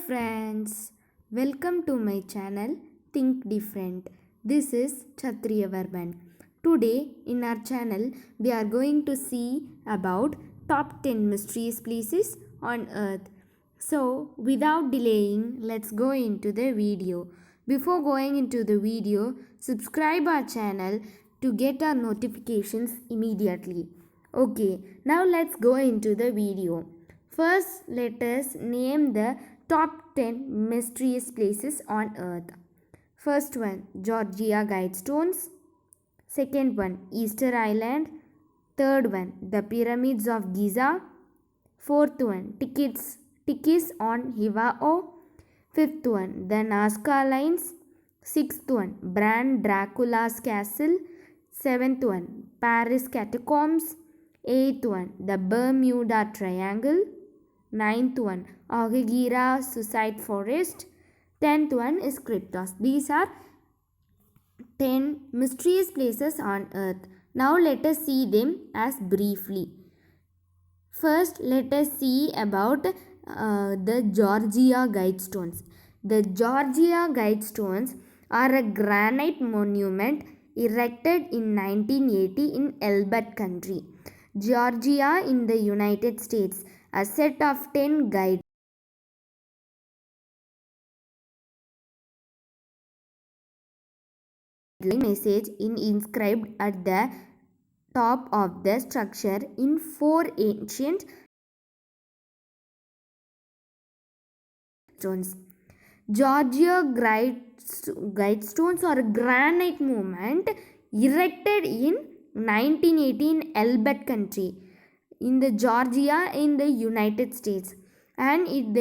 Friends, welcome to my channel Think Different. This is Kshatriya Varman. Today in our channel we are going to see about top 10 mysterious places on earth. So without delaying, let's go into the video. Before going into the video, subscribe our channel to get our notifications immediately. Okay, now let's go into the video. First, let us name the top 10 mysterious places on earth. First one, Georgia Guidestones. Second one, Easter Island. Third one, the Pyramids of Giza. Fourth one, Tikis on Hivao. Fifth one, the Nazca Lines. Sixth one, Bram Dracula's Castle. Seventh one, Paris Catacombs. Eighth one, the Bermuda Triangle. Ninth one, Ogigira Suicide Forest. 10th one is Kryptos. These are 10 mysterious places on earth. Now let us see them as briefly. First, let us see about the Georgia Guidestones. The Georgia Guidestones are a granite monument erected in 1980 in Elbert Country, Georgia in the United States. A set of 10 guidelines message inscribed at the top of the structure in 4 ancient stones. Georgia Guidestones are a granite monument erected in 1918 Elbert Country in the Georgia in the United States, and it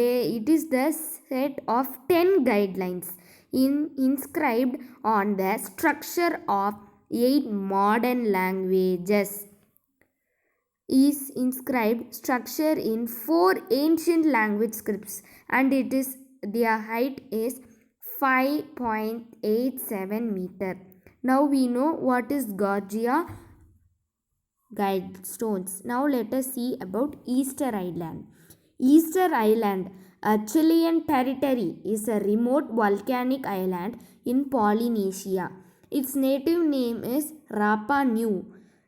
is the set of 10 guidelines inscribed on the structure of 8 modern languages is inscribed structure in 4 ancient language scripts, and their height is 5.87 meter. Now we know what is Georgia Guidestones. Now let us see about Easter Island. Easter Island, a Chilean territory, is a remote volcanic island in Polynesia. Its native name is Rapa Nui.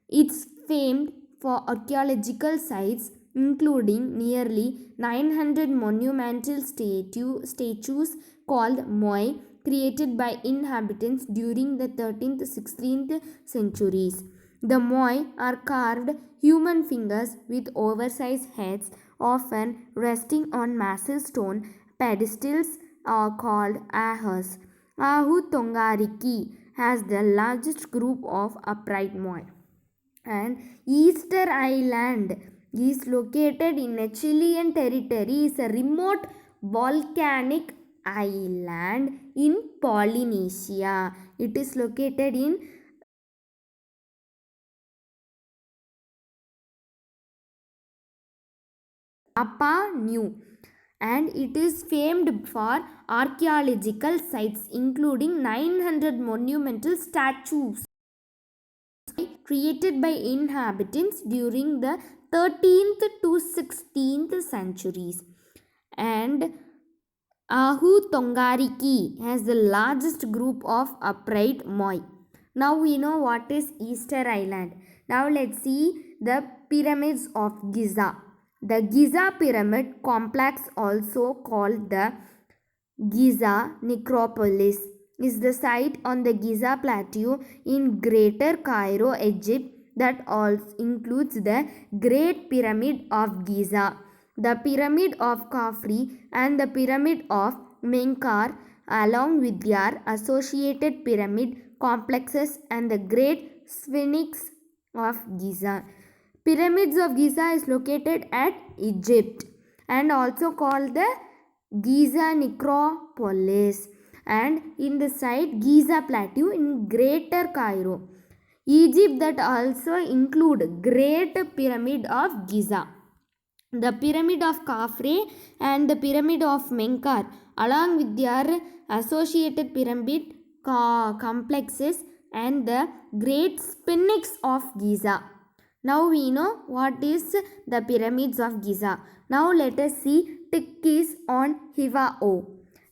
It's famed for archaeological sites including nearly 900 monumental statues called moi created by inhabitants during the 13th 16th centuries. The moi are carved human fingers with oversized heads, often resting on massive stone pedestals called ahas. Ahu Tongariki has the largest group of upright moi. And Easter Island is located in a Chilean territory. It's a remote volcanic island in Polynesia. It is located in Rapa Nui, and it is famed for archaeological sites including 900 monumental statues created by inhabitants during the 13th to 16th centuries. And Ahu Tongariki has the largest group of upright moi. Now we know what is Easter Island. Now let's see the pyramids of Giza. The Giza pyramid complex, also called the Giza Necropolis, is the site on the Giza Plateau in Greater Cairo, Egypt, that also includes the Great Pyramid of Giza, the Pyramid of Khafre, and the Pyramid of Menkaure, along with their associated pyramid complexes and the Great Sphinx of Giza. Pyramids of Giza is located at Egypt and also called the Giza Necropolis, and in the site Giza Plateau in Greater Cairo, Egypt, that also include Great Pyramid of Giza, the Pyramid of Khafre and the Pyramid of Menkaure, along with their associated pyramid complexes and the Great Sphinx of Giza. Now we know what is the pyramids of Giza. Now let us see Tikis on Hivao.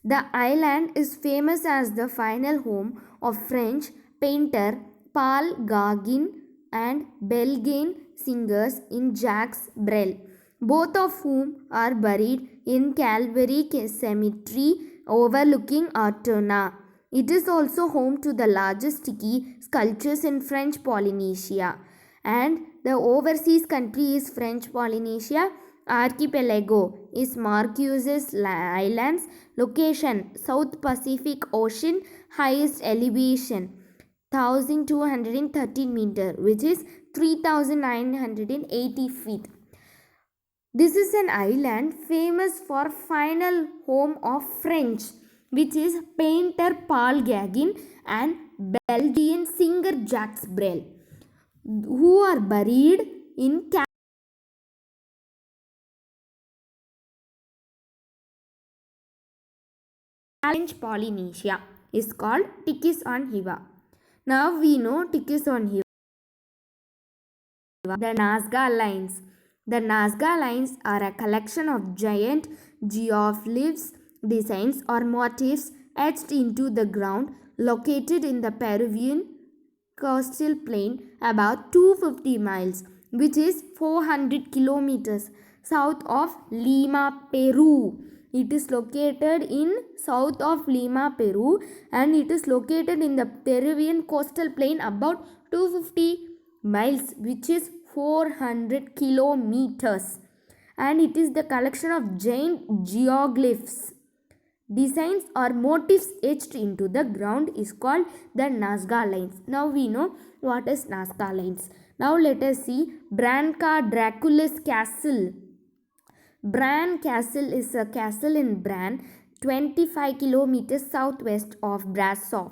The island is famous as the final home of French painter Paul Gauguin and Belgian singers in Jacques Brel, both of whom are buried in Calvary Cemetery overlooking Ortona. It is also home to the largest tiki sculptures in French Polynesia. And the overseas country is French Polynesia. Archipelago is Marquesas Islands. Location South Pacific Ocean. Highest elevation 1213 meter, which is 3980 feet. This is an island famous for final home of French, which is painter Paul Gauguin and Belgian singer Jacques Brel, who are buried in French Polynesia. Is called Tikis on Hiva. Now we know Tikis on Hiva. The Nazca Lines. The Nazca Lines are a collection of giant geoglyphs, designs or motifs etched into the ground located in the Peruvian coastal plain about 250 miles, which is 400 kilometers south of Lima, Peru. It is located in south of Lima, Peru, and it is located in the Peruvian coastal plain about 250 miles, which is 400 kilometers, and it is the collection of giant geoglyphs, designs or motifs etched into the ground is called the Nazca Lines. Now we know what is Nazca Lines. Now let us see Branca Dracula's Castle. Bran Castle is a castle in Bran, 25 kilometers southwest of Brasov.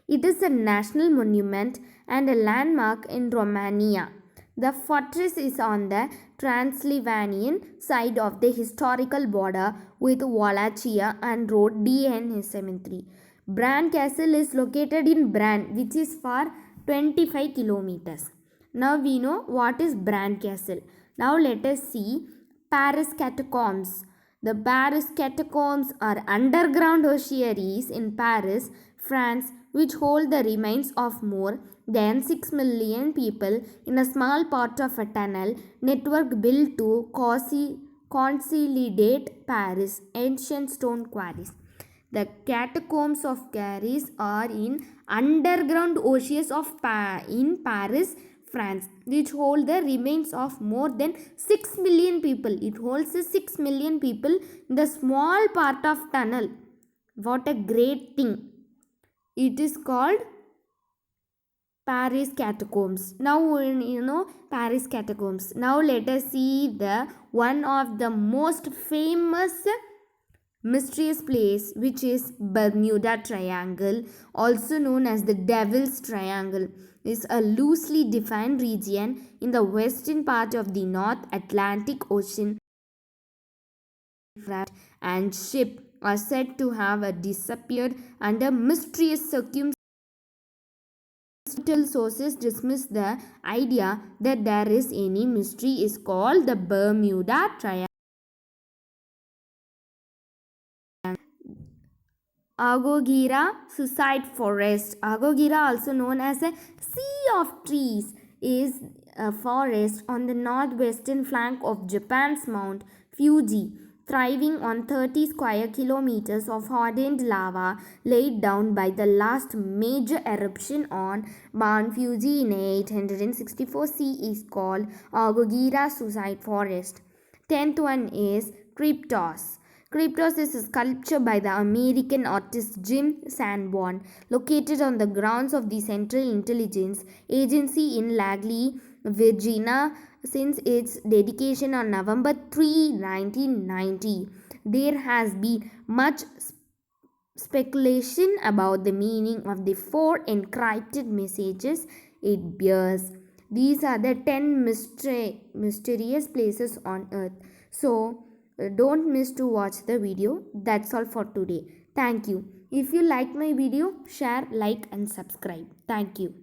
It is a national monument and a landmark in Romania. The fortress is on the Transylvanian side of the historical border with Wallachia and Road DN Cemetery. Bran Castle is located in Bran, which is for 25 kilometers. Now we know what is Bran Castle. Now let us see Paris Catacombs. The Paris Catacombs are underground ossuaries in Paris, France, which hold the remains of more than 6 million people in a small part of a tunnel network built to consolidate Paris' ancient stone quarries. The catacombs of Paris are in underground ossuaries in Paris, France, which hold the remains of more than 6 million people. It holds 6 million people in the small part of tunnel. What a great thing. It is called Paris Catacombs. Now you know Paris Catacombs. Now let us see the one of the most famous mysterious place, which is Bermuda Triangle, also known as the Devil's Triangle, is a loosely defined region in the western part of the North Atlantic Ocean. Craft and ship are said to have disappeared under mysterious circumstances. Sources dismiss the idea that there is any mystery is called the Bermuda Triangle. Agogira Suicide Forest. Agogira, also known as a Sea of Trees, is a forest on the northwestern flank of Japan's Mount Fuji, thriving on 30 square kilometers of hardened lava laid down by the last major eruption on Mount Fuji in 864 CE is called Agogira Suicide Forest. 10th one is Kryptos. Kryptos is a sculpture by the American artist Jim Sanborn, located on the grounds of the Central Intelligence Agency in Langley, Virginia, since its dedication on November 3, 1990. There has been much speculation about the meaning of the 4 encrypted messages it bears. These are the 10 mysterious places on earth. So, don't miss to watch the video. That's all for today. Thank you. If you like my video, share, like and subscribe. Thank you.